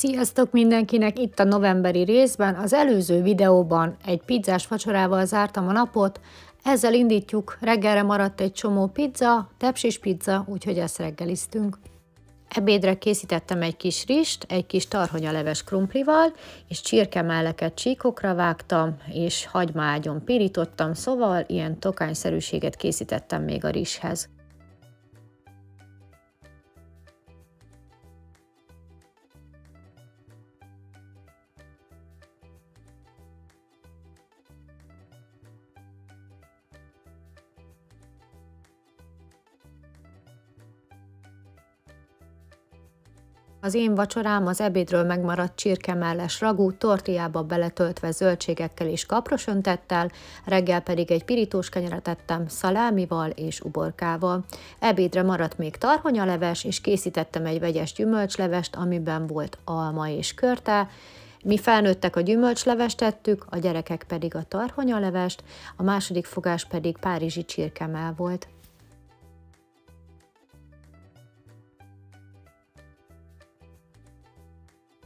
Sziasztok mindenkinek! Itt a novemberi részben, az előző videóban egy pizzás vacsorával zártam a napot, ezzel indítjuk, reggelre maradt egy csomó pizza, tepsis pizza, úgyhogy ezt reggeliztünk. Ebédre készítettem egy kis rist, egy kis tarhonyaleves krumplival, és csirkemelleket csíkokra vágtam, és hagymaágyon pirítottam, szóval ilyen tokányszerűséget készítettem még a rizshez. Az én vacsorám az ebédről megmaradt csirkemelles ragú, tortillába beletöltve zöldségekkel és kaprosöntettel, reggel pedig egy pirítós kenyeret ettem szalámival és uborkával. Ebédre maradt még tarhonyaleves, és készítettem egy vegyes gyümölcslevest, amiben volt alma és körte. Mi felnőttek a gyümölcslevest ettük, a gyerekek pedig a tarhonyalevest, a második fogás pedig párizsi csirkemell volt.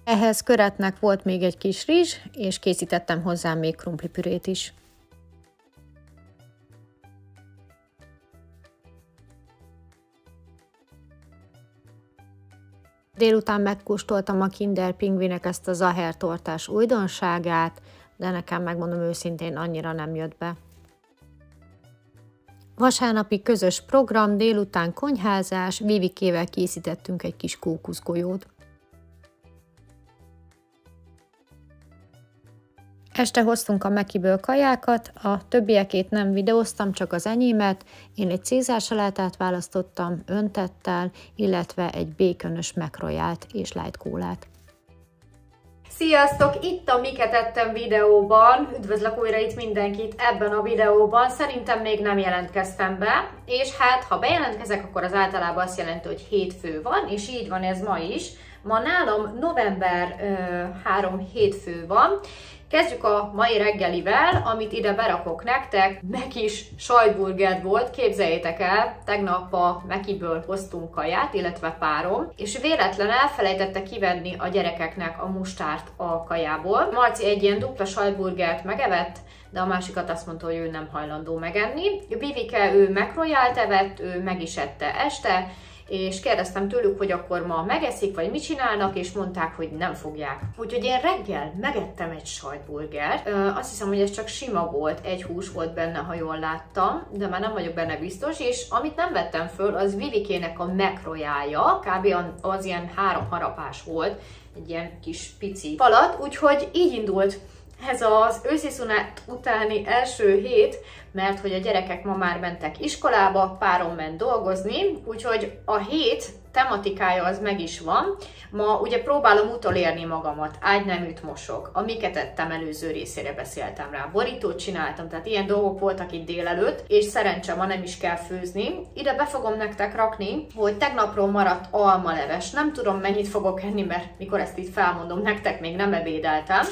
Ehhez köretnek volt még egy kis rizs, és készítettem hozzá még krumplipürét is. Délután megkóstoltam a Kinder Pingvinek ezt a Zaher tortás újdonságát, de nekem, megmondom őszintén, annyira nem jött be. Vasárnapi közös program, délután konyházás, Vivikével készítettünk egy kis kókuszgolyót. Este hoztunk a Mekiből kajákat, a többiekét nem videóztam, csak az enyémet. Én egy cézársalátát választottam öntettel, illetve egy békönös McRoyalt és light kólát. Sziasztok! Itt a Miket ettem videóban. Üdvözlök újra itt mindenkit ebben a videóban. Szerintem még nem jelentkeztem be, és hát ha bejelentkezek, akkor az általában azt jelenti, hogy hétfő van, és így van ez ma is. Ma nálam november 3 hétfő van. Kezdjük a mai reggelivel, amit ide berakok nektek. Mekis sajtburger volt, képzeljétek el, tegnap a Mekiből hoztunk kaját, illetve párom, és véletlen elfelejtette kivenni a gyerekeknek a mustárt a kajából. Marci egy ilyen dupla sajtburgert megevett, de a másikat azt mondta, hogy ő nem hajlandó megenni. Vivike, ő McRoyalt evett, ő meg is ette este, és kérdeztem tőlük, hogy akkor ma megeszik, vagy mit csinálnak, és mondták, hogy nem fogják. Úgyhogy én reggel megettem egy sajtburgert. Azt hiszem, hogy ez csak sima volt, egy hús volt benne, ha jól láttam, de már nem vagyok benne biztos, és amit nem vettem föl, az Vivikének a McRoyalja, kb. Az ilyen 3 harapás volt, egy ilyen kis pici falat, úgyhogy így indult ez az őszi szünet utáni első hét, mert hogy a gyerekek ma már mentek iskolába, párom ment dolgozni, úgyhogy a hét tematikája az meg is van. Ma ugye próbálom utolérni magamat, ágyneműt mosok, amiket ettem előző részére beszéltem rá, borítót csináltam, tehát ilyen dolgok voltak itt délelőtt, és szerencsé ma nem is kell főzni. Ide be fogom nektek rakni, hogy tegnapról maradt almaleves, nem tudom mennyit fogok enni, mert mikor ezt itt felmondom nektek, még nem ebédeltem,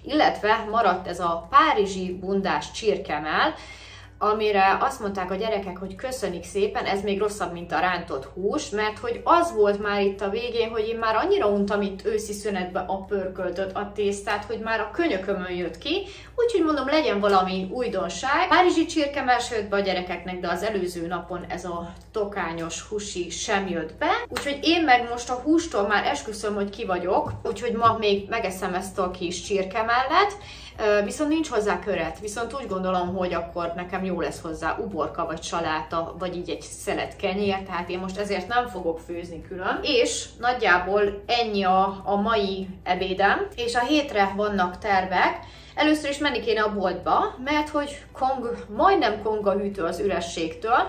illetve maradt ez a párizsi bundás csirkemell, amire azt mondták a gyerekek, hogy köszönik szépen, ez még rosszabb, mint a rántott hús, mert hogy az volt már itt a végén, hogy én már annyira untam itt őszi szünetbe a pörköltöt, a tésztát, hogy már a könyökömön jött ki, úgyhogy mondom, legyen valami újdonság. Párizsi csirkemell jött be a gyerekeknek, de az előző napon ez a tokányos husi sem jött be, úgyhogy én meg most a hústól már esküszöm, hogy ki vagyok, úgyhogy ma még megeszem ezt a kis csirkemellet. Viszont nincs hozzá köret, viszont úgy gondolom, hogy akkor nekem jó lesz hozzá uborka, vagy saláta, vagy így egy szelet kenyér, tehát én most ezért nem fogok főzni külön. És nagyjából ennyi a mai ebédem, és a hétre vannak tervek. Először is menni kéne a boltba, mert hogy majdnem kong a hűtő az ürességtől,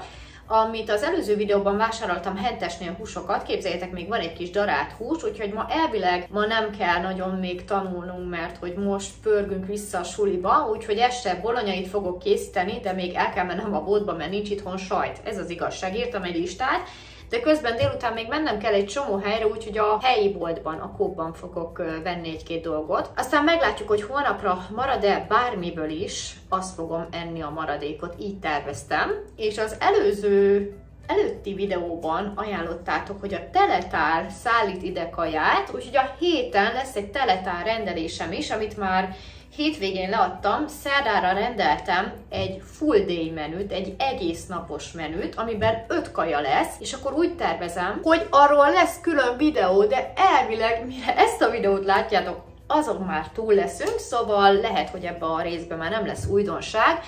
amit az előző videóban vásároltam hentesnél húsokat, képzeljétek, még van egy kis darált hús, úgyhogy ma elvileg nem kell nagyon még tanulnunk, mert hogy most pörgünk vissza a suliba, úgyhogy este bolonyait fogok készíteni, de még el kell mennem a boltba, mert nincs itthon sajt. Ez az igazság, írtam egy listát, de közben délután még mennem kell egy csomó helyre, úgyhogy a helyi boltban, a Coopban fogok venni egy-két dolgot. Aztán meglátjuk, hogy holnapra marad-e bármiből is, azt fogom enni a maradékot, így terveztem. És az előző előtti videóban ajánlottátok, hogy a Teletár szállít ide kaját, úgyhogy a héten lesz egy Teletár rendelésem is, amit már hétvégén leadtam, szerdára rendeltem egy full day menüt, egy egész napos menüt, amiben 5 kaja lesz, és akkor úgy tervezem, hogy arról lesz külön videó, de elvileg, mire ezt a videót látjátok, azon már túl leszünk, szóval lehet, hogy ebben a részben már nem lesz újdonság,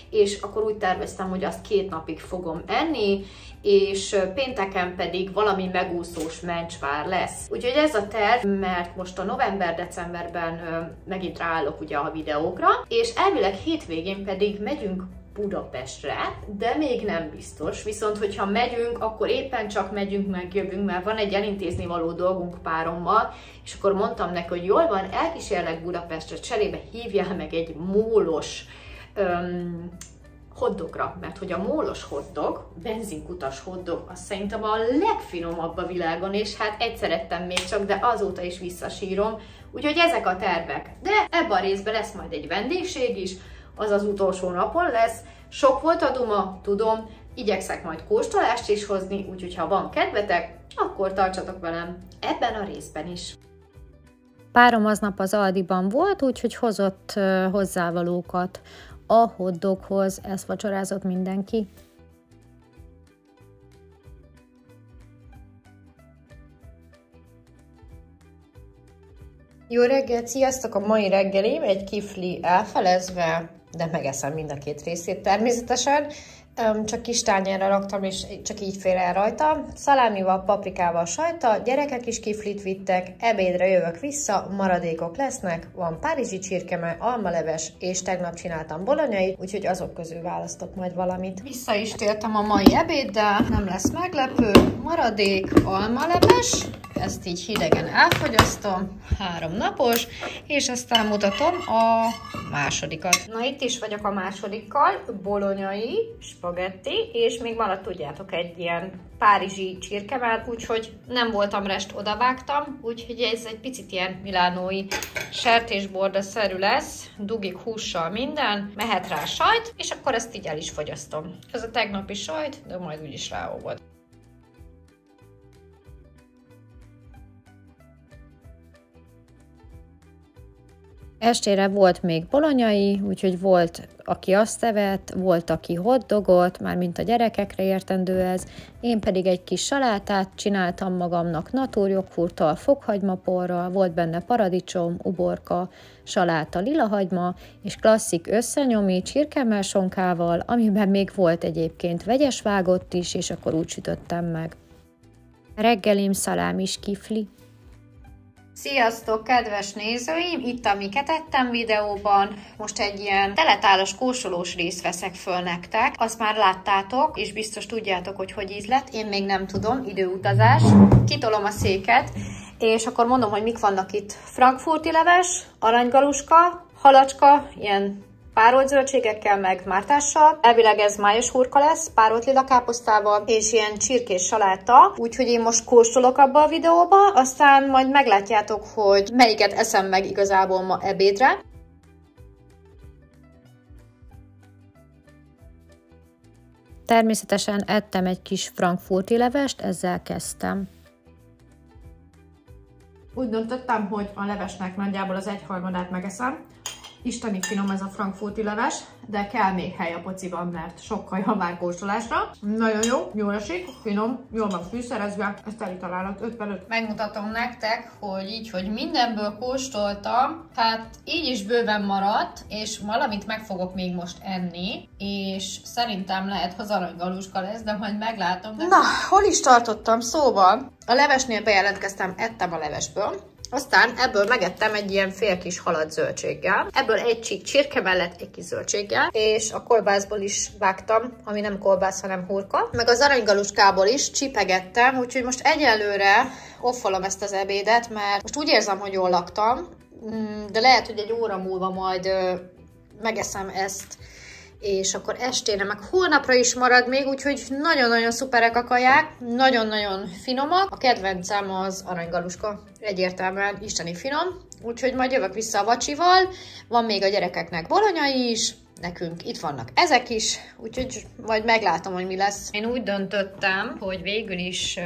és akkor úgy terveztem, hogy azt 2 napig fogom enni, és pénteken pedig valami megúszós mencsvár lesz. Úgyhogy ez a terv, mert most a november-decemberben megint ráállok ugye a videókra, és elvileg hétvégén pedig megyünk Budapestre, de még nem biztos, viszont hogyha megyünk, akkor éppen csak megyünk, meg jövünk, mert van egy elintézni való dolgunk párommal, és akkor mondtam neki, hogy jól van, elkísérlek Budapestre, cserébe hívjál meg egy mólos hotdogra, mert hogy a mólos hotdog, benzinkutas hotdog, az szerintem a legfinomabb a világon, és hát egyszer ettem még csak, de azóta is visszasírom, úgyhogy ezek a tervek. De ebben a részben lesz majd egy vendégség is, az az utolsó napon lesz, sok volt a duma, tudom, igyekszek majd kóstolást is hozni, úgyhogy ha van kedvetek, akkor tartsatok velem ebben a részben is. Párom aznap az Aldiban volt, úgyhogy hozott hozzávalókat a hotdoghoz, ezt vacsorázott mindenki. Jó reggelt, sziasztok! A mai reggelim egy kifli elfelezve, de megeszem mind a 2 részét természetesen. Csak kis tányérra raktam, és csak így fér el rajta. Szalámival, paprikával, sajta, gyerekek is kiflit vittek, ebédre jövök vissza, maradékok lesznek, van párizsi csirkeme, almaleves, és tegnap csináltam bolonyai, úgyhogy azok közül választok majd valamit. Vissza is tértem a mai ebéddel, nem lesz meglepő, maradék, almaleves, ezt így hidegen elfogyasztom, 3 napos, és aztán mutatom a másodikat. Na itt is vagyok a másodikkal, bolonyai, spagetti, és még van, tudjátok, egy ilyen párizsi csirkemell, úgyhogy nem voltam rest, odavágtam, úgyhogy ez egy picit ilyen milánói sertésborda-szerű lesz, dugik hússal minden, mehet rá sajt, és akkor ezt így el is fogyasztom. Ez a tegnapi sajt, de majd úgyis ráolvad. Estére volt még bolonyai, úgyhogy volt, aki azt evett, volt, aki hotdogot, mármint a gyerekekre értendő ez, én pedig egy kis salátát csináltam magamnak natúrjoghurttal, fokhagymaporral, volt benne paradicsom, uborka, saláta, lilahagyma, és klasszik összenyomi csirkemelsonkával, amiben még volt egyébként vegyes vágott is, és akkor úgy sütöttem meg. Reggelim szalámis kifli. Sziasztok, kedves nézőim! Itt, amiket ettem videóban, most egy ilyen teletálas kóstolós részt veszek föl nektek. Azt már láttátok, és biztos tudjátok, hogy hogy íz lett. Én még nem tudom, időutazás. Kitolom a széket, és akkor mondom, hogy mik vannak itt. Frankfurti leves, aranygaluska, halacska, ilyen párolt zöldségekkel, meg mártással. Elvileg ez májos hurka lesz, párolt lila káposztával, és ilyen csirkés saláta. Úgyhogy én most kóstolok abba a videóba, aztán majd meglátjátok, hogy melyiket eszem meg igazából ma ebédre. Természetesen ettem egy kis frankfurti levest, ezzel kezdtem. Úgy döntöttem, hogy a levesnek nagyjából az 1/3-át megeszem. Isteni finom ez a frankfurti leves, de kell még hely a pociban, mert sokkal jobb már kóstolásra. Nagyon jó, jól esik, finom, jól van fűszerezve, ezt el találat 5/5. Megmutatom nektek, hogy így, hogy mindenből kóstoltam, hát így is bőven maradt, és valamit meg fogok még most enni, és szerintem lehet, hogy az aranygaluska lesz, de majd meglátom. De... Na, hol is tartottam? Szóval a levesnél bejelentkeztem, ettem a levesből. Aztán ebből megettem egy ilyen fél kis halat zöldséggel. Ebből egy csík csirke mellett egy kis zöldséggel. És a kolbászból is vágtam, ami nem kolbász, hanem hurka. Meg az aranygaluskából is csipegettem, úgyhogy most egyelőre offolom ezt az ebédet, mert most úgy érzem, hogy jól laktam, de lehet, hogy egy óra múlva majd megeszem ezt és akkor estére, meg holnapra is marad még, úgyhogy nagyon-nagyon szuperek a kaják, nagyon-nagyon finomak. A kedvencem az aranygaluska, egyértelműen isteni finom, úgyhogy majd jövök vissza a vacsival, van még a gyerekeknek bolonyai is, nekünk itt vannak ezek is, úgyhogy majd meglátom, hogy mi lesz. Én úgy döntöttem, hogy végül is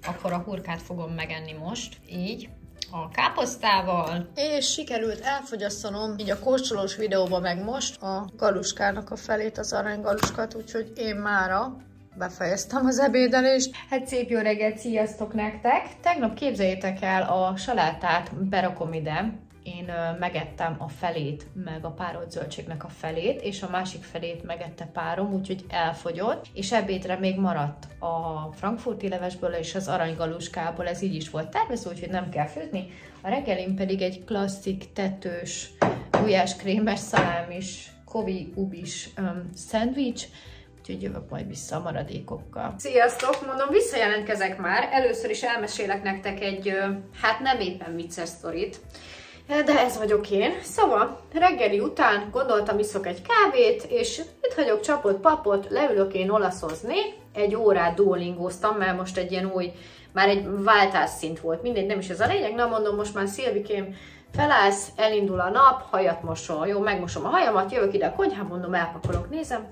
akkor a hurkát fogom megenni most, így, a káposztával, és sikerült elfogyasztanom így a kóstolós videóban meg most a galuskának a felét, az aranygaluskát, úgyhogy én mára befejeztem az ebédelést. Hát szép jó reggelt, sziasztok nektek! Tegnap képzeljétek el, a salátát berakom ide, én megettem a felét, meg a párolt zöldségnek a felét, és a másik felét megette párom, úgyhogy elfogyott, és ebédre még maradt a frankfurti levesből és az aranygaluskából, ez így is volt tervezve, úgyhogy nem kell főzni. A reggelim pedig egy klasszik tetős, gulyáskrémes, szalámis, kovi ubis szendvics, úgyhogy jövök majd vissza a maradékokkal. Sziasztok! Mondom, visszajelentkezek már. Először is elmesélek nektek egy, hát nem éppen vicces sztorit, de ez vagyok én. Szóval reggeli után gondoltam, iszok egy kávét, és itt hagyok csapot papot, leülök én olaszozni. Egy órát duolingóztam, mert most egy ilyen új, már egy váltásszint volt, mindegy, nem is ez a lényeg. Na mondom, most már Szilvikém felállsz, elindul a nap, hajat mosol. Jó, megmosom a hajamat, jövök ide a konyhán, mondom, elpakolok, nézem.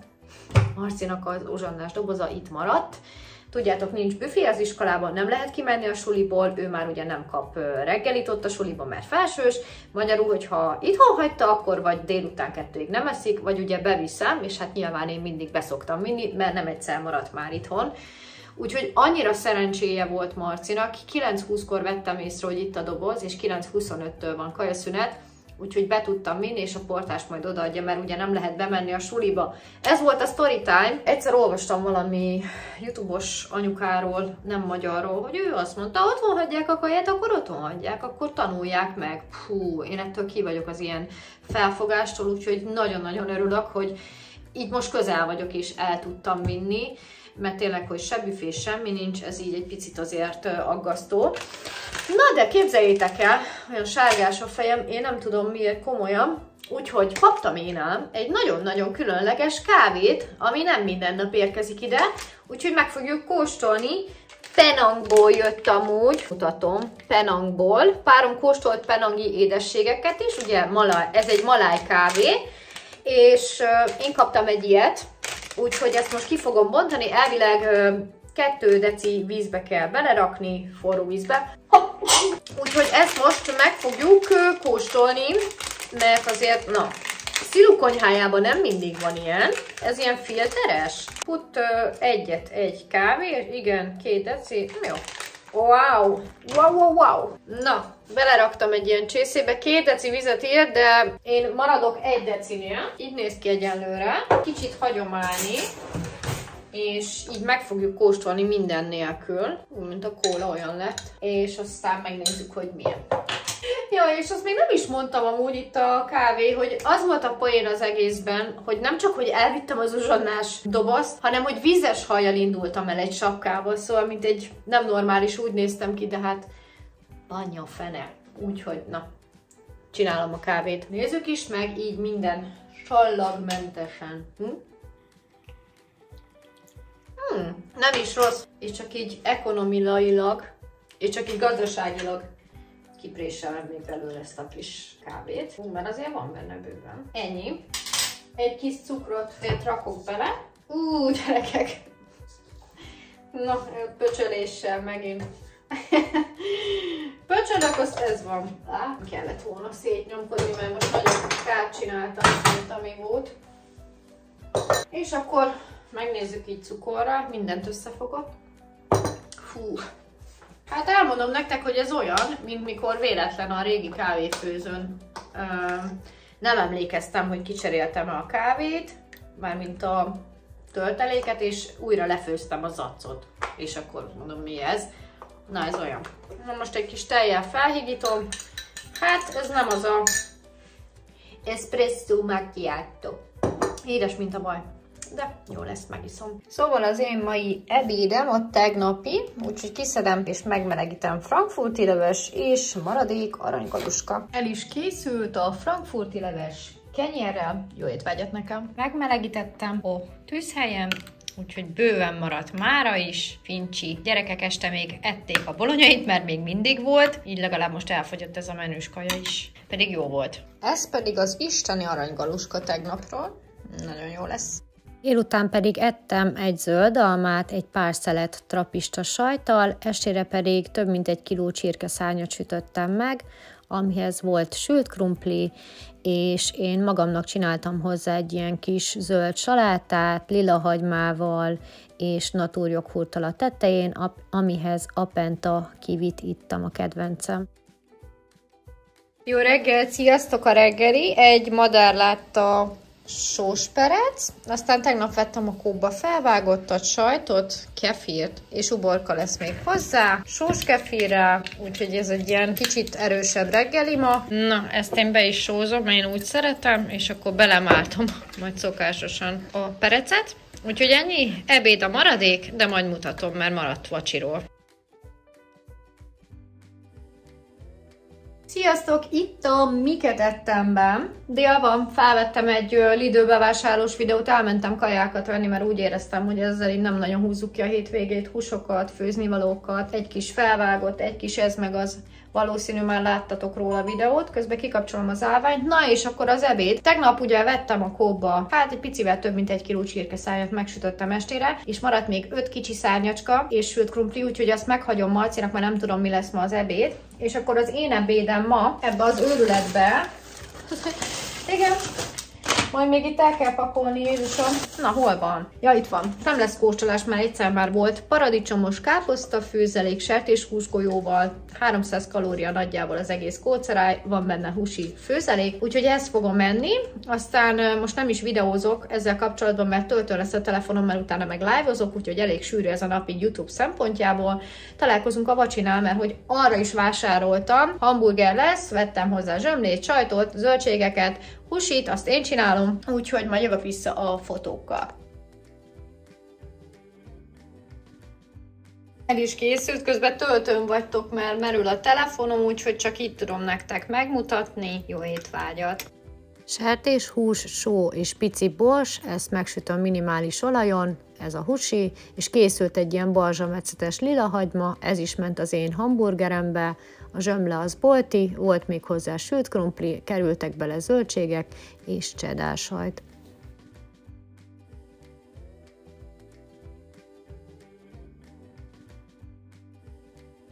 Marcinak az uzsonnás doboza itt maradt. Tudjátok, nincs büfé az iskolában, nem lehet kimenni a suliból, ő már ugye nem kap reggelit ott a suliban, mert felsős. Magyarul, hogyha itthon hagyta, akkor vagy délután 2-ig nem eszik, vagy ugye beviszem, és hát nyilván én mindig beszoktam vinni, mert nem egyszer maradt már itthon. Úgyhogy annyira szerencséje volt Marcinak, 9:20-kor vettem észre, hogy itt a doboz, és 9:25-től van kajaszünet, úgyhogy be tudtam vinni, és a portás majd odaadja, mert ugye nem lehet bemenni a suliba. Ez volt a story time. Egyszer olvastam valami YouTube-os anyukáról, nem magyarról, hogy ő azt mondta, otthon hagyják a kaját, akkor otthon hagyják, akkor tanulják meg. Hú, én ettől ki vagyok az ilyen felfogástól, úgyhogy nagyon-nagyon örülök, hogy így most közel vagyok, és el tudtam vinni, mert tényleg, hogy se büfé, semmi nincs, ez így egy picit azért aggasztó. Na de képzeljétek el, olyan sárgás a fejem, én nem tudom miért komolyan, úgyhogy kaptam én ám egy nagyon-nagyon különleges kávét, ami nem minden nap érkezik ide, úgyhogy meg fogjuk kóstolni. Penangból jött amúgy, mutatom, Penangból. Párom kóstolt penangi édességeket is, ugye ez egy maláj kávé, és én kaptam egy ilyet, úgyhogy ezt most ki fogom bontani, elvileg 2 deci vízbe kell belerakni, forró vízbe. Úgyhogy ezt most meg fogjuk kóstolni, mert azért, na, Szilu konyhájában nem mindig van ilyen. Ez ilyen filteres. Put egy kávé, igen, 2 deci, jó. Wow! Wow! Na, beleraktam egy ilyen csészébe, 2 deci vizet ír, de én maradok 1 decinél. Így néz ki egyenlőre. Kicsit hagyom állni, és így meg fogjuk kóstolni minden nélkül. Úgy, mint a kóla olyan lett. És aztán megnézzük, hogy milyen. Ja, és azt még nem is mondtam amúgy itt a kávé, hogy az volt a poén az egészben, hogy nem csak, hogy elvittem az uzsonnás dobozt, hanem, hogy vízes hajjal indultam el egy sapkával, szóval, mint egy nem normális, úgy néztem ki, de hát banya fene. Úgyhogy, na, csinálom a kávét. Nézzük is meg, így minden sallagmentesen. Nem is rossz, és csak így ekonomilailag, és csak így gazdaságilag kipréselem még belőle ezt a kis kávét. Mert azért van benne bőven. Ennyi. Egy kis cukrot rakok bele. Gyerekek! Na, pöcsöléssel megint. Pöcsölök, azt ez van. Kellett volna szétnyomkodni, mert most nagyon kárt csináltam, mint ami volt. És akkor megnézzük így cukorra, mindent összefogok. Fú! Hát elmondom nektek, hogy ez olyan, mint mikor véletlen a régi kávéfőzőn nem emlékeztem, hogy kicseréltem a kávét, mármint a tölteléket, és újra lefőztem a zacot. És akkor mondom, mi ez? Na, ez olyan. Na, most egy kis tejjel felhigítom. Hát, ez nem az a espresso macchiato. Édes, mint a baj. De jó lesz, megiszom. Szóval az én mai ebédem a tegnapi, úgyhogy kiszedem és megmelegítem frankfurti leves és maradék aranygaluska. El is készült a frankfurti leves kenyérrel. Jó étvágyat nekem. Megmelegítettem a tűzhelyen, úgyhogy bőven maradt mára is. Fincsi gyerekek este még ették a bolonyait, mert még mindig volt, így legalább most elfogyott ez a menős kaja is. Pedig jó volt. Ez pedig az isteni aranygaluska tegnapról. Nagyon jó lesz. Délután pedig ettem egy zöld almát, egy pár szelet trapista sajttal, estére pedig több mint 1 kiló csirkeszárnyat sütöttem meg, amihez volt sült krumpli, és én magamnak csináltam hozzá egy ilyen kis zöld salátát, lila hagymával és naturjoghurttal a tetején, amihez apenta kivit ittam, a kedvencem. Jó reggel, sziasztok a reggeli! Egy madárlátta sósperec, aztán tegnap vettem a kóba felvágottat, sajtot, kefírt, és uborka lesz még hozzá, sós kefírrel, úgyhogy ez egy ilyen kicsit erősebb reggeli ma. Na, ezt én be is sózom, én úgy szeretem, és akkor belemáltom majd szokásosan a perecet. Úgyhogy ennyi, ebéd a maradék, de majd mutatom, mert maradt vacsiról. Sziasztok! Itt a miket ettem be. Dél van, felvettem egy Lidl bevásárlós videót, elmentem kajákat venni, mert úgy éreztem, hogy ezzel így nem nagyon húzzuk ki a hétvégét, húsokat, főznivalókat, egy kis felvágott, egy kis ez meg az. Valószínű már láttatok róla a videót, közben kikapcsolom az állványt. Na és akkor az ebéd. Tegnap ugye vettem a kóba, hát egy picivel több mint 1 kiló csirkeszárnyat megsütöttem estére, és maradt még 5 kicsi szárnyacska és sült krumpli, úgyhogy azt meghagyom Marcinak, mert nem tudom, mi lesz ma az ebéd. És akkor az én ebédem ma ebbe az őrületbe. Igen. Majd még itt el kell pakolni, Jézusom. Na, hol van? Ja, itt van. Nem lesz kóstolás, mert egyszer már volt. Paradicsomos káposzta, főzelék, sertéshúsgolyóval, 300 kalória nagyjából az egész kóceráj, van benne húsi főzelék, úgyhogy ezt fogom enni. Aztán most nem is videózok ezzel kapcsolatban, mert töltő lesz a telefonom, mert utána meg live-ozok, úgyhogy elég sűrű ez a napi YouTube szempontjából. Találkozunk a vacsinál, mert hogy arra is vásároltam. Hamburger lesz, vettem hozzá zsömlét, sajtot, zöldségeket, húsit, azt én csinálom, úgyhogy majd jövök vissza a fotókkal. El is készült, közben töltőn vagytok, mert merül a telefonom, úgyhogy csak itt tudom nektek megmutatni. Jó étvágyat! Sertéshús, só és pici bors, ezt megsütöm minimális olajon, ez a húsi, és készült egy ilyen balzsamecetes lila hagyma, ez is ment az én hamburgerembe, a zsömle az bolti, volt még hozzá sült krumpli, kerültek bele zöldségek és cheddar sajt.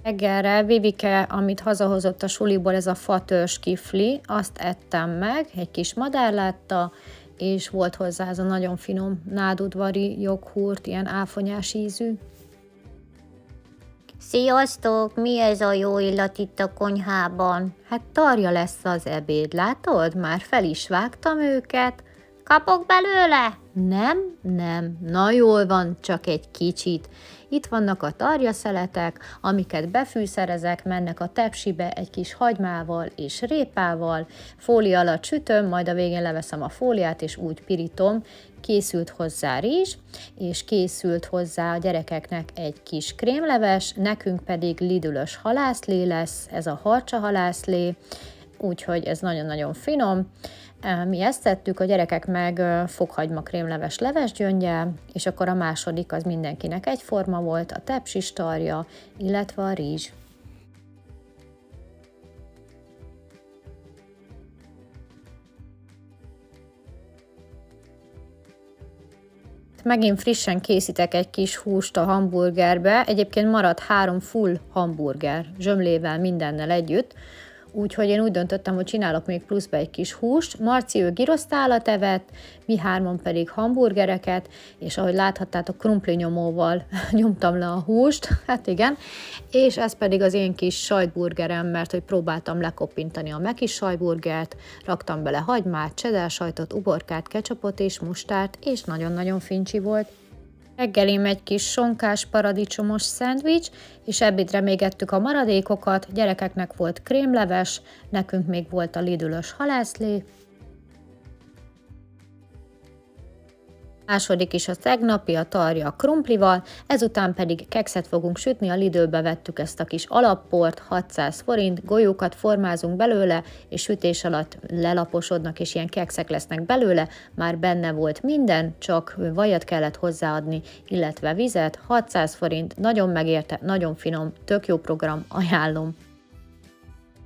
Reggelre Vivike, amit hazahozott a suliból, ez a fatörzs kifli, azt ettem meg, egy kis madárlátta, és volt hozzá ez a nagyon finom nádudvari joghurt, ilyen áfonyás ízű. Sziasztok! Mi ez a jó illat itt a konyhában? Hát tarja lesz az ebéd, látod? Már fel is vágtam őket. Kapok belőle? Nem, na jól van, csak egy kicsit. Itt vannak a tarjaszeletek, amiket befűszerezek, mennek a tepsibe egy kis hagymával és répával, fólia alatt sütöm, majd a végén leveszem a fóliát, és úgy pirítom. Készült hozzá rizs, és készült hozzá a gyerekeknek egy kis krémleves, nekünk pedig Lidl-ös halászlé lesz, ez a harcsa halászlé, úgyhogy ez nagyon-nagyon finom. Mi ezt tettük, a gyerekek meg fokhagyma krémleves levesgyönggyel, és akkor a második az mindenkinek egyforma volt, a tepsis tarja, illetve a rizs. Megint frissen készítek egy kis húst a hamburgerbe, egyébként maradt 3 full hamburger, zsömlével, mindennel együtt, úgyhogy én úgy döntöttem, hogy csinálok még pluszba egy kis húst. Marci ő girosztálat evett, mi 3 pedig hamburgereket, és ahogy láthattátok, krumplinyomóval nyomtam le a húst, hát igen, és ez pedig az én kis sajtburgerem, mert hogy próbáltam lekoppintani a Mekis sajtburgert, raktam bele hagymát, cheddar sajtot, uborkát, ketchupot és mustárt, és nagyon-nagyon fincsi volt. Reggelém egy kis sonkás paradicsomos szendvics, és ebédre még ettük a maradékokat, gyerekeknek volt krémleves, nekünk még volt a Lidl-ös halászlé. Második is a tegnapi, a tarja a krumplival, ezután pedig kekszet fogunk sütni, a Lidlbe vettük ezt a kis alapport, 600 forint, golyókat formázunk belőle, és sütés alatt lelaposodnak, és ilyen kekszek lesznek belőle, már benne volt minden, csak vajat kellett hozzáadni, illetve vizet, 600 forint, nagyon megérte, nagyon finom, tök jó program, ajánlom.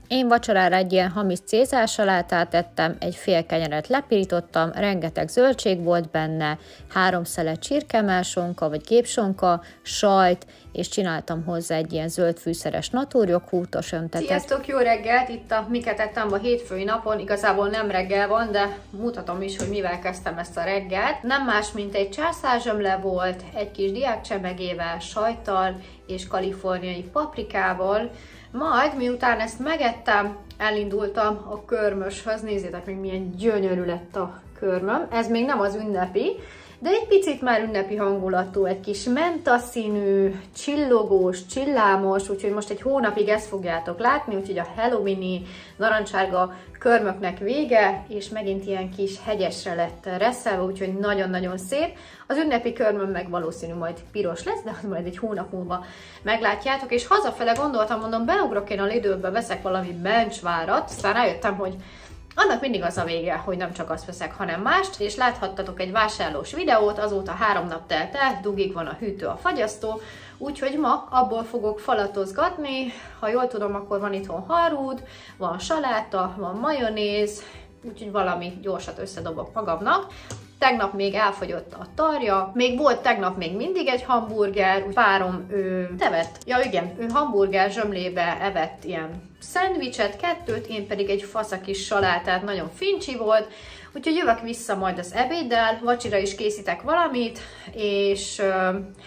Én vacsorára egy ilyen hamis cézársalátát ettem, egy fél kenyeret lepirítottam, rengeteg zöldség volt benne, 3 szelet csirkemellsonka vagy gépsonka, sajt, és csináltam hozzá egy ilyen zöld fűszeres natúrjoghurtos öntetet. Sziasztok, jó reggelt! Itt a miket ettem a hétfői napon, igazából nem reggel van, de mutatom is, hogy mivel kezdtem ezt a reggelt. Nem más, mint egy császárzsömle volt, egy kis diákcsemegével, sajttal és kaliforniai paprikával. Majd, miután ezt megettem, elindultam a körmöshöz. Nézzétek meg, milyen gyönyörű lett a körmöm. Ez még nem az ünnepi, de egy picit már ünnepi hangulatú, egy kis mentaszínű, csillogós, csillámos, úgyhogy most egy hónapig ezt fogjátok látni, úgyhogy a halloweeni narancsárga körmöknek vége, és megint ilyen kis hegyesre lett reszelve, úgyhogy nagyon-nagyon szép. Az ünnepi körmöm meg valószínű majd piros lesz, de az majd egy hónap múlva meglátjátok, és hazafele gondoltam, mondom, beugrok én a Lidlbe, veszek valami mencsvárat, aztán rájöttem, hogy annak mindig az a vége, hogy nem csak azt veszek, hanem mást, és láthattatok egy vásárlós videót, azóta 3 nap telt el, dugig van a hűtő, a fagyasztó, úgyhogy ma abból fogok falatozgatni. Ha jól tudom, akkor van itthon harúd, van saláta, van majonéz, úgyhogy valami gyorsat összedobok magamnak. Tegnap még elfogyott a tarja, még volt tegnap még mindig egy hamburger, párom evett. Ja igen, ő hamburger zsömlébe evett ilyen szendvicset, 2, én pedig egy faszakis salátát, nagyon fincsi volt, úgyhogy jövök vissza majd az ebéddel, vacsira is készítek valamit, és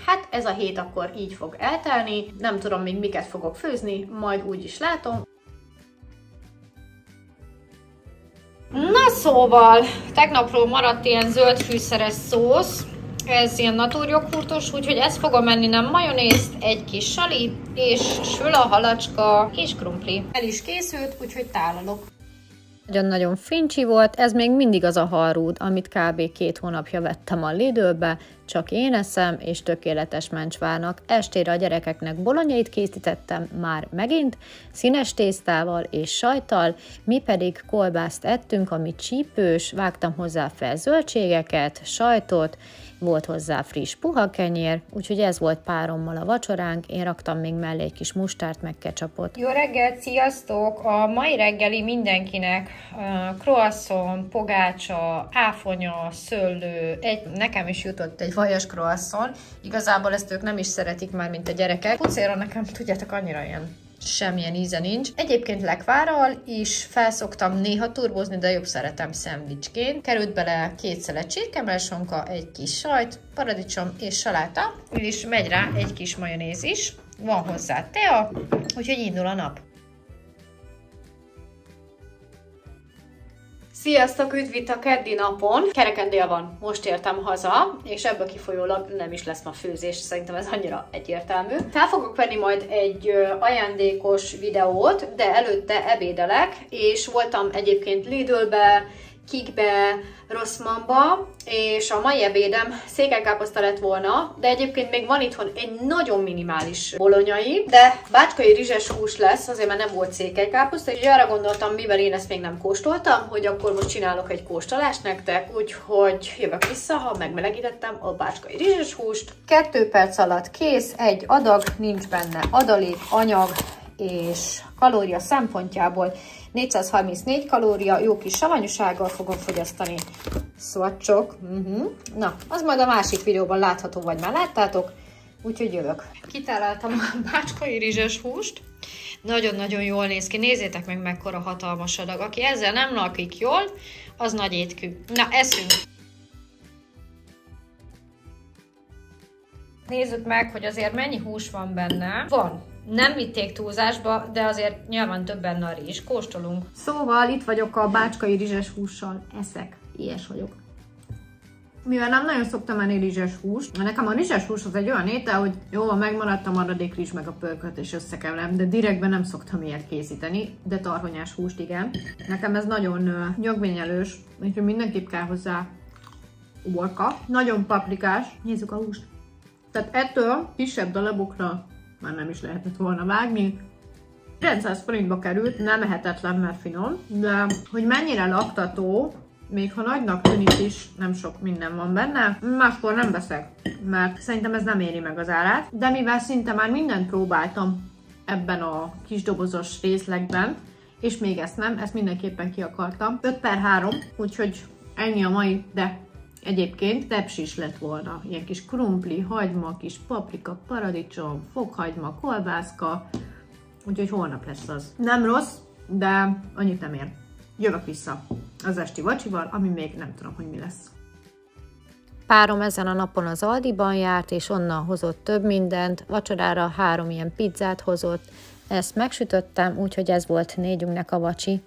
hát ez a hét akkor így fog eltelni, nem tudom még miket fogok főzni, majd úgy is látom. Na szóval, tegnapról maradt ilyen zöld fűszeres szósz, ez ilyen natúrjoghurtos, úgyhogy ezt fogom enni, nem majonézt, egy kis sali, és sül a halacska, és krumpli. El is készült, úgyhogy tálalok. Nagyon-nagyon fincsi volt, ez még mindig az a harúd, amit kb. 2 hónapja vettem a Lidlbe, csak én eszem, és tökéletes mencsvárnak. Estére a gyerekeknek bolonyait készítettem már megint, színes tésztával és sajttal, mi pedig kolbászt ettünk, ami csípős, vágtam hozzá fel zöldségeket, sajtot, volt hozzá friss puha kenyér, úgyhogy ez volt párommal a vacsoránk, én raktam még mellé egy kis mustárt meg ketchupot. Jó reggelt, sziasztok! A mai reggeli mindenkinek croissant, pogácsa, áfonya, szőlő, nekem is jutott egy vajas croissant. Igazából ezt ők nem is szeretik már, mint a gyerekek. Pucéra nekem, tudjátok, annyira ilyen semmilyen íze nincs. Egyébként lekvárral is felszoktam néha turbozni, de jobb szeretem szendvicsként. Került bele 2 szelet csirkemellsonka, egy kis sajt, paradicsom és saláta, és megy rá egy kis majonéz is. Van hozzá tea, úgyhogy indul a nap. Sziasztok, üdv itt a keddi napon! Kereken dél van, most értem haza, és ebből kifolyólag nem is lesz ma főzés, szerintem ez annyira egyértelmű. Fel fogok venni majd egy ajándékos videót, de előtte ebédelek, és voltam egyébként Lidlbe, Kikbe, Rossmannba, és a mai ebédem székelykáposzta lett volna, de egyébként még van itthon egy nagyon minimális bolonyai, de bácskai rizses hús lesz, azért mert nem volt székelykáposzta, és arra gondoltam, mivel én ezt még nem kóstoltam, hogy akkor most csinálok egy kóstolást nektek, úgyhogy jövök vissza, ha megmelegítettem a bácskai rizses húst. 2 perc alatt kész, egy adag, nincs benne adalék, anyag, és kalória szempontjából 434 kalória, jó kis savanyúsággal fogom fogyasztani. Szvacsok. Na, az majd a másik videóban látható, vagy már láttátok, úgyhogy jövök. Kitaláltam a bácskai rizses húst. Nagyon-nagyon jól néz ki. Nézzétek meg, mekkora hatalmas adag. Aki ezzel nem lakik jól, az nagy étkű. Na, eszünk! Nézzük meg, hogy azért mennyi hús van benne. Van. Nem vitték túlzásba, de azért nyilván több benne a rizs. Kóstolunk. Szóval itt vagyok a bácskai rizses hússal. Eszek. Ilyes vagyok. Mivel nem nagyon szoktam enni rizses húst, mert nekem a rizses hús az egy olyan étel, hogy jó, van, megmaradt a maradék rizs meg a pörkölt és összekeverem, de direktben nem szoktam ilyet készíteni, de tarhonyás húst igen. Nekem ez nagyon nyögvényelős, úgyhogy mindenképp kell hozzá uborka. Nagyon paprikás. Nézzük a húst. Tehát ettől kisebb darabokra már nem is lehetett volna vágni. 900 forintba került, nem ehetetlen, mert finom, de hogy mennyire laktató, még ha nagynak tűnik is, nem sok minden van benne. Máskor nem veszek, mert szerintem ez nem éri meg az árát. De mivel szinte már mindent próbáltam ebben a kis dobozos részlegben, és még ezt nem, ezt mindenképpen ki akartam. 5/3, úgyhogy ennyi a mai, de egyébként tepsi is lett volna. Ilyen kis krumpli, hagyma, kis paprika, paradicsom, fokhagyma, kolbászka, úgyhogy holnap lesz az. Nem rossz, de annyit nem ér. Jövök vissza az esti vacsival, ami még nem tudom, hogy mi lesz. Párom ezen a napon az Aldiban járt, és onnan hozott több mindent. Vacsorára 3 ilyen pizzát hozott. Ezt megsütöttem, úgyhogy ez volt négyünknek a vacsi.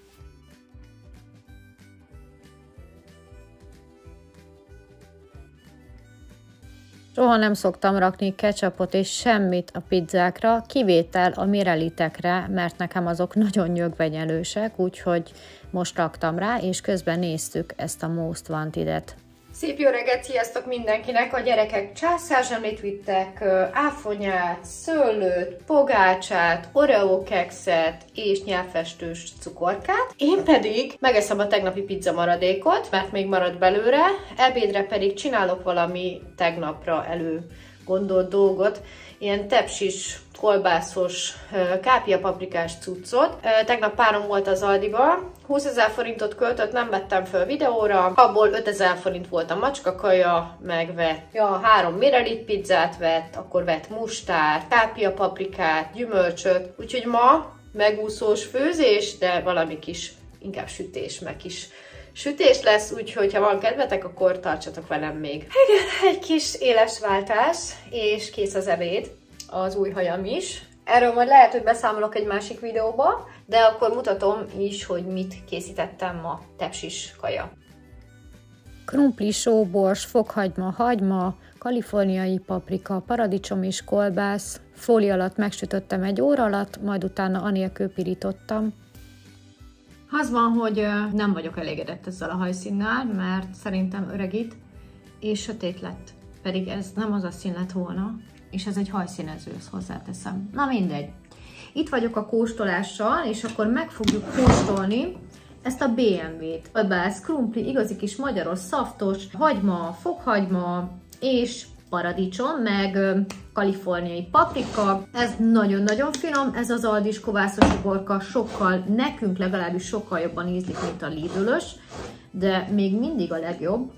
Soha nem szoktam rakni ketchupot és semmit a pizzákra, kivétel a mirelitekre, mert nekem azok nagyon nyögvenyelősek, úgyhogy most raktam rá, és közben néztük ezt a Most Wanted-et. Szép jó reggelt, sziasztok mindenkinek! A gyerekek császárzsemlét vittek, áfonyát, szőlőt, pogácsát, Oreo kekszet és nyelvfestős cukorkát. Én pedig megeszem a tegnapi pizza maradékot, mert még marad belőle, ebédre pedig csinálok valami tegnapra előgondolt dolgot, ilyen tepsis, kolbászos, kápia paprikás cuccot. Tegnap párom volt az Aldiba, 20 000 forintot költött, nem vettem föl videóra, abból 5 000 forint volt a macskakaja, meg vett 3 mirelit pizzát vett, akkor vett mustárt, kápia paprikát, gyümölcsöt, úgyhogy ma megúszós főzés, de valami kis, inkább sütés, meg kis sütés lesz, úgyhogy ha van kedvetek, akkor tartsatok velem még. Igen, egy kis éles váltás, és kész az ebéd, az új hajam is. Erről majd lehet, hogy beszámolok egy másik videóba, de akkor mutatom is, hogy mit készítettem ma tepsis kaja. Krumpli, sóbors, fokhagyma, hagyma, kaliforniai paprika, paradicsom és kolbász. Fólia alatt megsütöttem 1 óra alatt, majd utána anélkül pirítottam. Az van, hogy nem vagyok elégedett ezzel a hajszínnel, mert szerintem öregít, és sötét lett. Pedig ez nem az a szín lett volna, és ez egy hajszínező, ezt hozzáteszem. Na mindegy. Itt vagyok a kóstolással, és akkor meg fogjuk kóstolni ezt a BMW-t. Kolbász, krumpli, igazi kis magyaros, szaftos, hagyma, fokhagyma és paradicsom, meg kaliforniai paprika. Ez nagyon-nagyon finom, ez az Aldis kovászos uborka sokkal, nekünk legalábbis sokkal jobban ízlik, mint a Lidl-ös, de még mindig a legjobb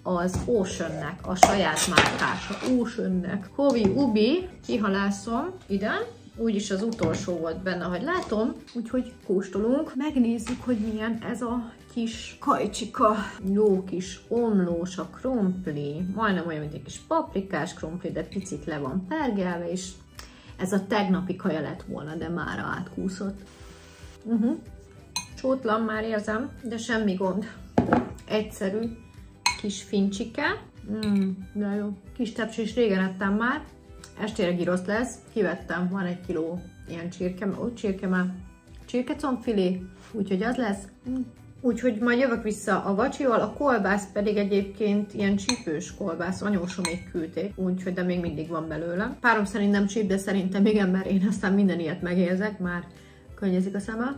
az Oceannek, a saját márkása, Oceannek. Hovi Ubi, kihalászom ide, úgyis az utolsó volt benne, ahogy látom, úgyhogy kóstolunk, megnézzük, hogy milyen ez a kis kajcsika, jó kis omlós a krumpli, majdnem olyan, mint egy kis paprikás krumpli, de picit le van pergelve, és ez a tegnapi kaja lett volna, de mára átkúszott. Csótlan már érzem, de semmi gond. Egyszerű kis fincsike, de jó. Kis tepsis régen ettem már, estére gyrosz lesz, kivettem, van 1 kiló ilyen csirkecombfilé, úgyhogy az lesz. Úgyhogy majd jövök vissza a vacsival, a kolbász pedig egyébként ilyen csípős kolbász, anyósomék küldték, úgyhogy de még mindig van belőle. Párom szerint nem csíp, de szerintem igen, mert én aztán minden ilyet megérzek, már könnyezik a szeme.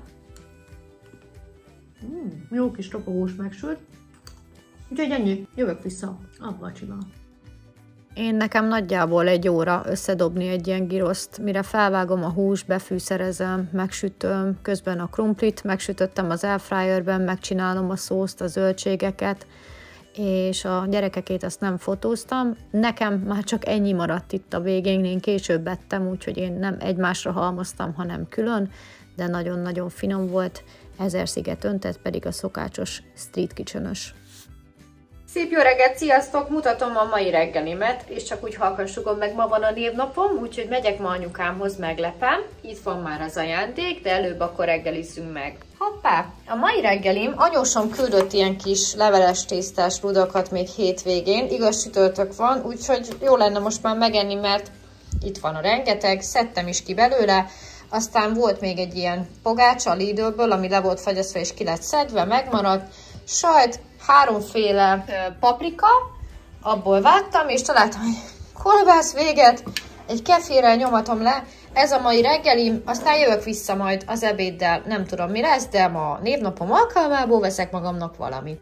Jó kis ropogós megsült. Úgyhogy ennyi, jövök vissza a vacsival. Nekem nagyjából 1 óra összedobni egy ilyen giroszt, mire felvágom a húst, befűszerezem, megsütöm, közben a krumplit megsütöttem az airfryerben, megcsinálom a szószt, a zöldségeket, és a gyerekekét azt nem fotóztam. Nekem már csak ennyi maradt itt a végén, én később ettem, úgyhogy én nem egymásra halmoztam, hanem külön, de nagyon-nagyon finom volt, 1000 sziget öntött, pedig a szokásos street kitchen-ös. Szép jó reggelt, sziasztok! Mutatom a mai reggelimet, és csak úgy halkan sugom meg, ma van a névnapom, úgyhogy megyek ma anyukámhoz, meglepem. Itt van már az ajándék, de előbb akkor reggelizzünk meg. Hoppá! A mai reggelim, anyósom küldött ilyen kis leveles tésztás rudakat még hétvégén, igaz csütörtök van, úgyhogy jó lenne most már megenni, mert itt van a rengeteg, szedtem is ki belőle, aztán volt még egy ilyen pogácsa a Lidlből, ami le volt fagyasztva és ki lett szedve, megmaradt, sajt, 3 féle paprika, abból vágtam, és találtam egy kolbász véget, egy kefirrel nyomatom le. Ez a mai reggelim, aztán jövök vissza majd az ebéddel, nem tudom mi lesz, de ma névnapom alkalmából veszek magamnak valamit.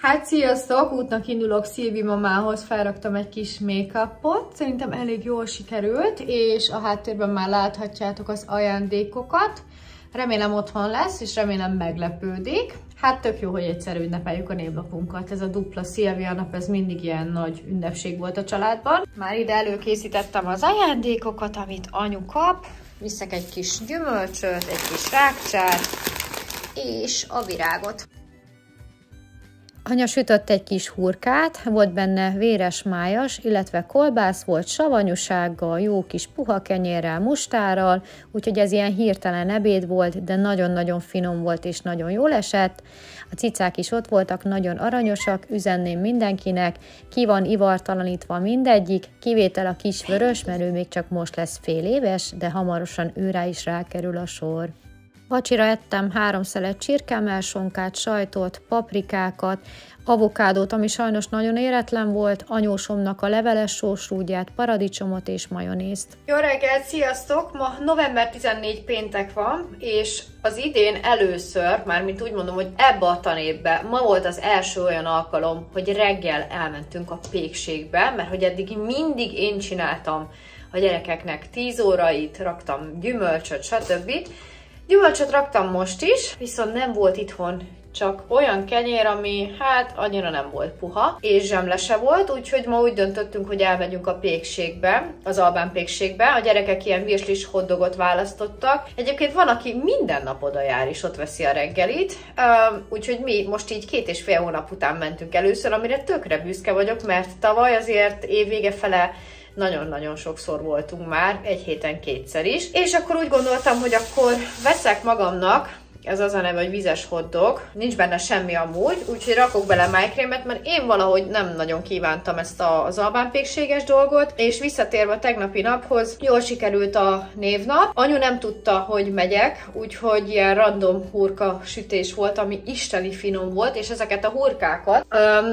Hát sziasztok! Útnak indulok Szilvi mamához, felraktam egy kis make-upot, szerintem elég jól sikerült, és a háttérben már láthatjátok az ajándékokat. Remélem otthon lesz, és remélem meglepődik. Hát tök jó, hogy egyszer ünnepeljük a névnapunkat. Ez a dupla Szilvia nap, ez mindig ilyen nagy ünnepség volt a családban. Már ide előkészítettem az ajándékokat, amit anyu kap. Viszek egy kis gyümölcsöt, egy kis rákcsát, és a virágot. Anya sütött egy kis hurkát, volt benne véres májas, illetve kolbász volt savanyúsággal, jó kis puha kenyérrel, mustárral, úgyhogy ez ilyen hirtelen ebéd volt, de nagyon-nagyon finom volt és nagyon jól esett. A cicák is ott voltak, nagyon aranyosak, üzenném mindenkinek, ki van ivartalanítva mindegyik, kivétel a kis vörös, mert ő még csak most lesz fél éves, de hamarosan őrá is rákerül a sor. Vacsira ettem 3 szelet csirkemelsonkát, sajtot, paprikákat, avokádót, ami sajnos nagyon éretlen volt, anyósomnak a leveles sósrúdját, paradicsomot és majonézt. Jó reggelt, sziasztok! Ma november 14 péntek van, és az idén először, mármint úgy mondom, hogy ebbe a tanévben, ma volt az első olyan alkalom, hogy reggel elmentünk a pékségbe, mert hogy eddig mindig én csináltam a gyerekeknek 10 órait, raktam gyümölcsöt, stb. Gyümölcsöt raktam most is, viszont nem volt itthon csak olyan kenyér, ami hát annyira nem volt puha, és zsemlese volt, úgyhogy ma úgy döntöttünk, hogy elmegyünk a pékségbe, az albán pékségbe. A gyerekek ilyen virslis hotdogot választottak. Egyébként van, aki minden nap oda jár, és ott veszi a reggelit, úgyhogy mi most így 2,5 hónap után mentünk először, amire tökre büszke vagyok, mert tavaly azért évvége fele nagyon-nagyon sokszor voltunk már, egy héten 2-szer is. És akkor úgy gondoltam, hogy akkor veszek magamnak, ez az a neve, hogy vizes hotdog, nincs benne semmi amúgy, úgyhogy rakok bele májkrémet, mert én valahogy nem nagyon kívántam ezt az albánpékséges dolgot, és visszatérve a tegnapi naphoz, jól sikerült a névnap. Anyu nem tudta, hogy megyek, úgyhogy ilyen random hurka sütés volt, ami isteni finom volt, és ezeket a hurkákat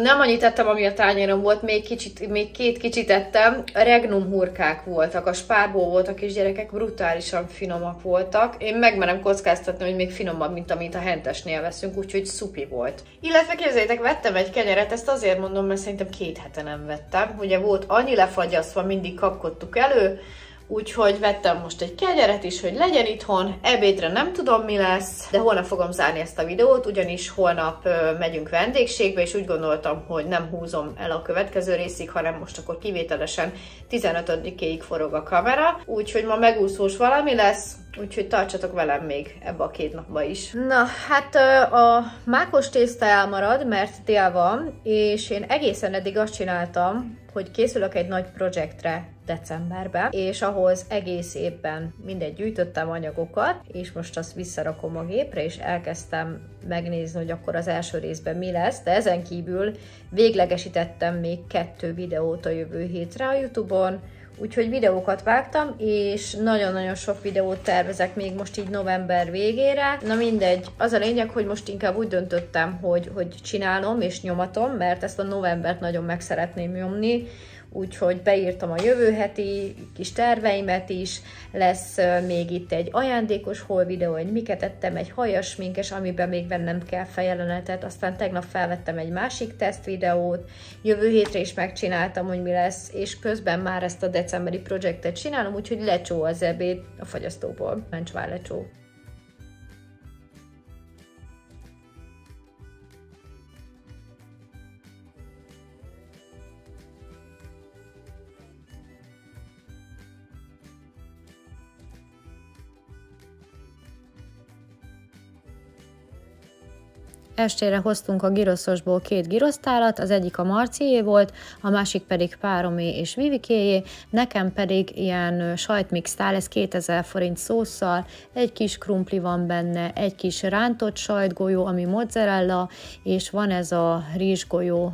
nem annyit ettem, ami a tányéron volt, még 2 kicsit ettem, regnum hurkák voltak, a spárból voltak, és gyerekek brutálisan finomak voltak. Én megmerem kockáztatni, hogy még finomabb, mint amit a hentesnél veszünk, úgyhogy szupi volt. Illetve képzeljétek, vettem egy kenyeret, ezt azért mondom, mert szerintem 2 hete nem vettem. Ugye volt annyi lefagyasztva, mindig kapkodtuk elő, úgyhogy vettem most egy kenyeret is, hogy legyen itthon. Ebédre nem tudom, mi lesz, de holnap fogom zárni ezt a videót, ugyanis holnap megyünk vendégségbe, és úgy gondoltam, hogy nem húzom el a következő részig, hanem most akkor kivételesen 15-éig forog a kamera, úgyhogy ma megúszós valami lesz, úgyhogy tartsatok velem még ebbe a 2 napba is. Na, hát a mákos tészta elmarad, mert tél van, és én egészen eddig azt csináltam, hogy készülök egy nagy projektre decemberben, és ahhoz egész évben mindegy gyűjtöttem anyagokat, és most azt visszarakom a gépre, és elkezdtem megnézni, hogy akkor az első részben mi lesz, de ezen kívül véglegesítettem még 2 videót a jövő hétre a YouTube-on, úgyhogy videókat vágtam, és nagyon-nagyon sok videót tervezek még most így november végére. Na mindegy, az a lényeg, hogy most inkább úgy döntöttem, hogy csinálom és nyomatom, mert ezt a novembert nagyon meg szeretném nyomni, úgyhogy beírtam a jövő heti kis terveimet is, lesz még itt egy ajándékos haul videó, hogy miket ettem, egy hajas sminkes, amiben még vennem kell fejjelenetet, aztán tegnap felvettem egy másik teszt videót, jövő hétre is megcsináltam, hogy mi lesz, és közben már ezt a decemberi projektet csinálom, úgyhogy lecsó az ebéd a fagyasztóból, mencsvár lecsó. Estére hoztunk a giroszosból 2 girosztálat, az egyik a Marcié volt, a másik pedig Páromé és Vivikéjé, nekem pedig ilyen sajtmixtál, ez 2000 forint szósszal, egy kis krumpli van benne, egy kis rántott sajtgolyó, ami mozzarella, és van ez a rizsgolyó,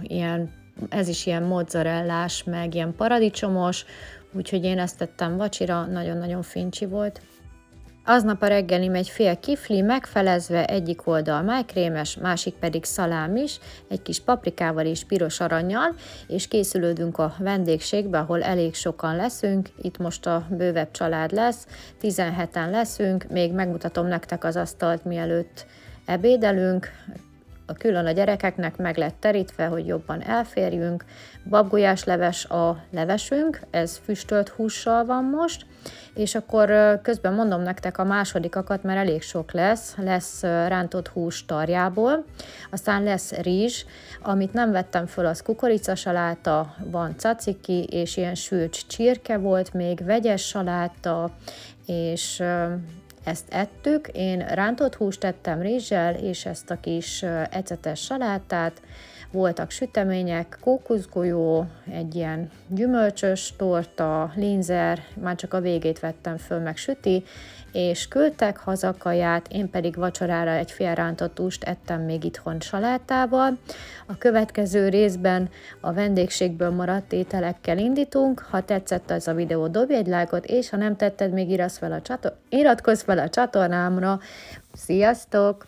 ez is ilyen mozzarellás, meg ilyen paradicsomos, úgyhogy én ezt tettem vacsira, nagyon-nagyon fincsi volt. Aznap a reggelim egy fél kifli, megfelezve, egyik oldal májkrémes, másik pedig szalámis, egy kis paprikával és piros arannyal, és készülődünk a vendégségbe, ahol elég sokan leszünk. Itt most a bővebb család lesz, 17-en leszünk, még megmutatom nektek az asztalt, mielőtt ebédelünk. Külön a gyerekeknek meg lett terítve, hogy jobban elférjünk. Babgulyásleves a levesünk, ez füstölt hússal van most, és akkor közben mondom nektek a másodikakat, mert elég sok lesz. Lesz rántott hús tarjából, aztán lesz rizs, amit nem vettem föl, az kukoricasaláta, van caciki, és ilyen sült csirke volt, még vegyes saláta, és ezt ettük. Én rántott húst ettem rizssel, és ezt a kis ecetes salátát. Voltak sütemények, kókuszgolyó, egy ilyen gyümölcsös torta, linzer, már csak a végét vettem föl, meg süti, és küldtek haza kaját, én pedig vacsorára egy fél rántott húst ettem még itthon salátával. A következő részben a vendégségből maradt ételekkel indítunk. Ha tetszett ez a videó, dobj egy lájkot, és ha nem tetted, még iratkozz fel a csatornámra. Sziasztok!